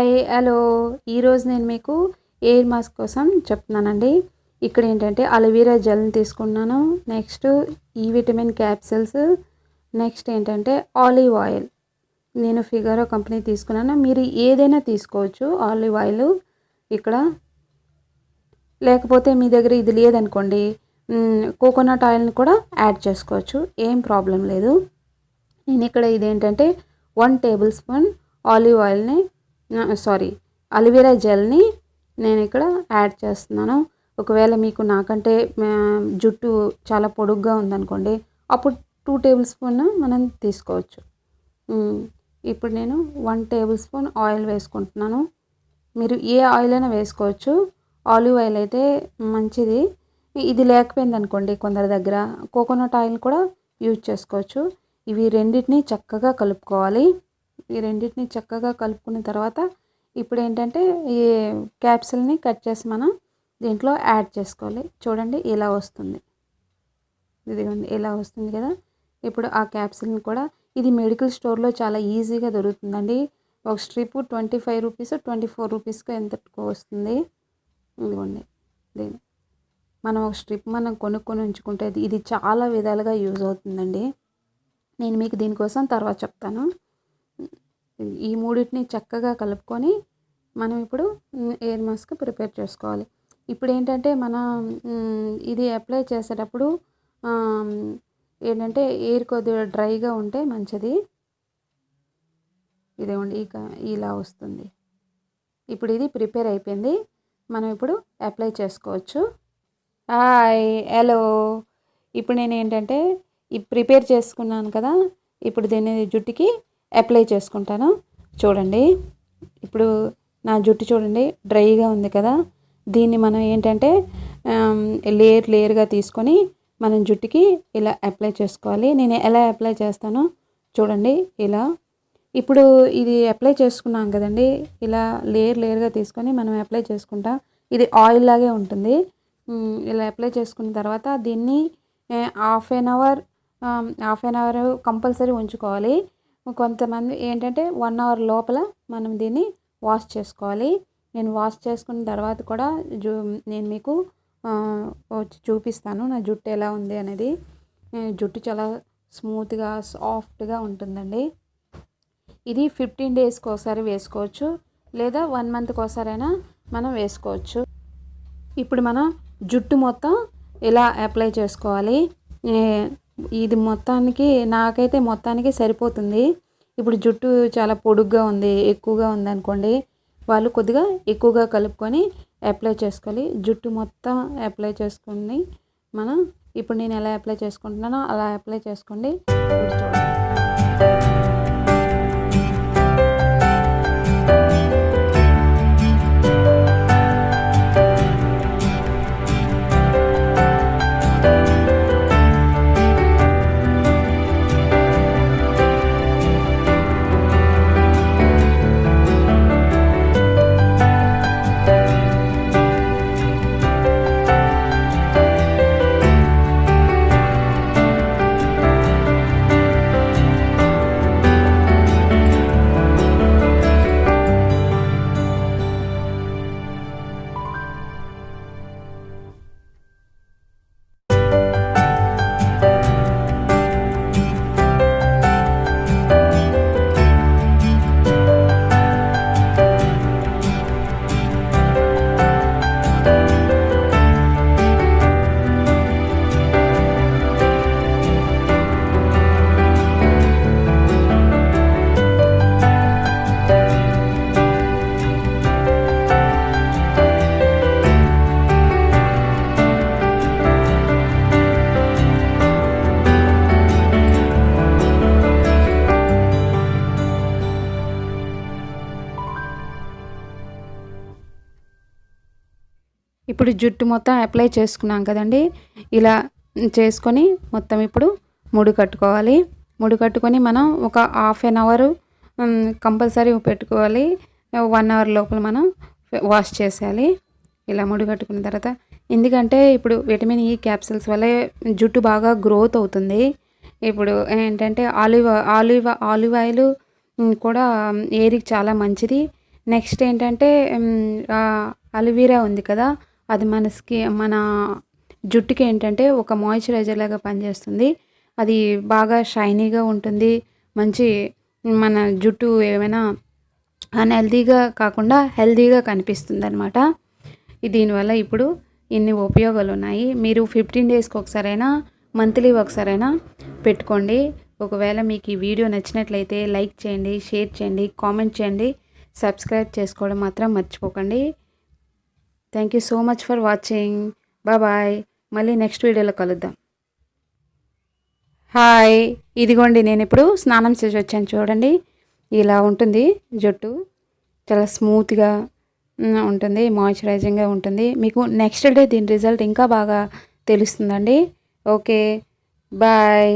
Hi hello ఈరోజు నేను మీకు ఎయిర్ మాస్క్ కోసం చెప్తున్నానండి. ఇక్కడ ఏంటంటే అలోవెరా జెల్ని తీసుకున్నాను, నెక్స్ట్ ఈ విటమిన్ క్యాప్సిల్స్, నెక్స్ట్ ఏంటంటే ఆలివ్ ఆయిల్. నేను ఫిగారో కంపెనీ తీసుకున్నాను, మీరు ఏదైనా తీసుకోవచ్చు ఆలివ్ ఆయిల్. ఇక్కడ లేకపోతే మీ దగ్గర ఇది లేదనుకోండి, కోకోనట్ ఆయిల్ని కూడా యాడ్ చేసుకోవచ్చు, ఏం ప్రాబ్లం లేదు. నేను ఇక్కడ ఇదేంటంటే 1 టేబుల్ స్పూన్ ఆలివ్ ఆయిల్ని అలోవెరా జెల్ని నేను ఇక్కడ యాడ్ చేస్తున్నాను. ఒకవేళ మీకు నాకంటే జుట్టు చాలా పొడుగ్గా ఉందనుకోండి, అప్పుడు 2 టేబుల్ స్పూన్ మనం తీసుకోవచ్చు. ఇప్పుడు నేను 1 టేబుల్ స్పూన్ ఆయిల్ వేసుకుంటున్నాను. మీరు ఏ ఆయిల్ అయినా వేసుకోవచ్చు, ఆలివ్ ఆయిల్ అయితే మంచిది. ఇది లేకపోయింది అనుకోండి, కొందరి దగ్గర కోకోనట్ ఆయిల్ కూడా యూజ్ చేసుకోవచ్చు. ఇవి రెండింటిని చక్కగా కలుపుకోవాలి. ఈ రెండింటిని చక్కగా కలుపుకున్న తర్వాత ఇప్పుడు ఏంటంటే ఈ క్యాప్సిల్ని కట్ చేసి మనం దీంట్లో యాడ్ చేసుకోవాలి. చూడండి ఇలా వస్తుంది, ఇదిగోండి ఇలా వస్తుంది కదా. ఇప్పుడు ఆ క్యాప్సిల్ని కూడా, ఇది మెడికల్ స్టోర్లో చాలా ఈజీగా దొరుకుతుందండి. ఒక స్ట్రిప్ 25 రూపీస్ 24 రూపీస్కి ఎంతకు వస్తుంది. ఇదిగోండి దీని మనం ఒక స్ట్రిప్ మనం కొనుక్కొని ఉంచుకుంటే ఇది చాలా విధాలుగా యూజ్ అవుతుందండి. నేను మీకు దీనికోసం తర్వాత చెప్తాను. ఈ మూడింటిని చక్కగా కలుపుకొని మనం ఇప్పుడు ఎయిర్ మాస్క్ ప్రిపేర్ చేసుకోవాలి. ఇప్పుడు ఏంటంటే మనం ఇది అప్లై చేసేటప్పుడు ఏంటంటే ఎయిర్ కొద్దిగా డ్రైగా ఉంటే మంచిది. ఇదేమండి ఇక ఇలా వస్తుంది. ఇప్పుడు ఇది ప్రిపేర్ అయిపోయింది, మనం ఇప్పుడు అప్లై చేసుకోవచ్చు. హాయ్ హలో, ఇప్పుడు నేను ఏంటంటే ప్రిపేర్ చేసుకున్నాను కదా, ఇప్పుడు దీన్ని జుట్టుకి అప్లై చేసుకుంటాను. చూడండి ఇప్పుడు నా జుట్టు చూడండి డ్రైగా ఉంది కదా. దీన్ని మనం ఏంటంటే లేయర్గా తీసుకొని మనం జుట్టుకి ఇలా అప్లై చేసుకోవాలి. నేను ఎలా అప్లై చేస్తానో చూడండి ఇలా. ఇప్పుడు ఇది అప్లై చేసుకున్నాం కదండి, ఇలా లేయర్గా తీసుకొని మనం అప్లై చేసుకుంటాం. ఇది ఆయిల్ లాగే ఉంటుంది. ఇలా అప్లై చేసుకున్న తర్వాత దీన్ని హాఫ్ ఎన్ అవర్ కంపల్సరీ ఉంచుకోవాలి. కొంతమంది ఏంటంటే 1 అవర్ లోపల మనం దీన్ని వాష్ చేసుకోవాలి. నేను వాష్ చేసుకున్న తర్వాత కూడా నేను మీకు చూపిస్తాను నా జుట్టు ఎలా ఉంది అనేది. జుట్టు చాలా స్మూత్గా సాఫ్ట్గా ఉంటుందండి. ఇది 15 డేస్కి ఒకసారి వేసుకోవచ్చు, లేదా 1 మంత్కి ఒకసారైనా మనం వేసుకోవచ్చు. ఇప్పుడు మనం జుట్టు మొత్తం ఇలా అప్లై చేసుకోవాలి. ఇది మొత్తానికి నాకైతే మొత్తానికి సరిపోతుంది. ఇప్పుడు జుట్టు చాలా పొడుగ్గా ఉంది, ఎక్కువగా ఉంది అనుకోండి, వాళ్ళు కొద్దిగా ఎక్కువగా కలుపుకొని అప్లై చేసుకోవాలి. జుట్టు మొత్తం అప్లై చేసుకొని మనం ఇప్పుడు నేను ఎలా అప్లై చేసుకుంటున్నానో అలా అప్లై చేసుకోండి. చూడండి ఇప్పుడు జుట్టు మొత్తం అప్లై చేసుకున్నాం కదండి, ఇలా చేసుకొని మొత్తం ఇప్పుడు ముడి కట్టుకోవాలి. ముడి కట్టుకొని మనం ఒక హాఫ్ ఎన్ అవర్ కంపల్సరీ పెట్టుకోవాలి. 1 అవర్ లోపల మనం వాష్ చేసేయాలి. ఇలా ముడి కట్టుకున్న తర్వాత, ఎందుకంటే ఇప్పుడు విటమిన్ ఈ క్యాప్సిల్స్ వల్ల జుట్టు బాగా గ్రోత్ అవుతుంది. ఇప్పుడు ఏంటంటే ఆలివ్ ఆయిల్ కూడా ఎయిర్కి చాలా మంచిది. నెక్స్ట్ ఏంటంటే అలోవెరా ఉంది కదా, అది మన జుట్టుకి ఏంటంటే ఒక మాయిశ్చరైజర్ లాగా పనిచేస్తుంది. అది బాగా షైనీగా ఉంటుంది. మంచి మన జుట్టు ఏమైనా అన్‌హెల్తీగా కాకుండా హెల్తీగా కనిపిస్తుందనమాట. దీనివల్ల ఇప్పుడు ఇన్ని ఉపయోగాలు ఉన్నాయి. మీరు 15 డేస్కి ఒకసారైనా, మంత్లీ ఒకసారైనా పెట్టుకోండి. ఒకవేళ మీకు ఈ వీడియో నచ్చినట్లయితే లైక్ చేయండి, షేర్ చేయండి, కామెంట్ చేయండి, సబ్స్క్రైబ్ చేసుకోవడం మాత్రం మర్చిపోకండి. Thank you so much for watching. Bye. మళ్ళీ నెక్స్ట్ వీడియోలో కలుద్దాం. హాయ్, ఇదిగోండి నేను ఇప్పుడు స్నానం చేసి వచ్చాను చూడండి. ఇలా ఉంటుంది జుట్టు, చాలా స్మూత్గా ఉంటుంది, మాయిశ్చరైజింగ్గా ఉంటుంది. మీకు నెక్స్ట్ డే దీని రిజల్ట్ ఇంకా బాగా తెలుస్తుందండి. Okay, bye.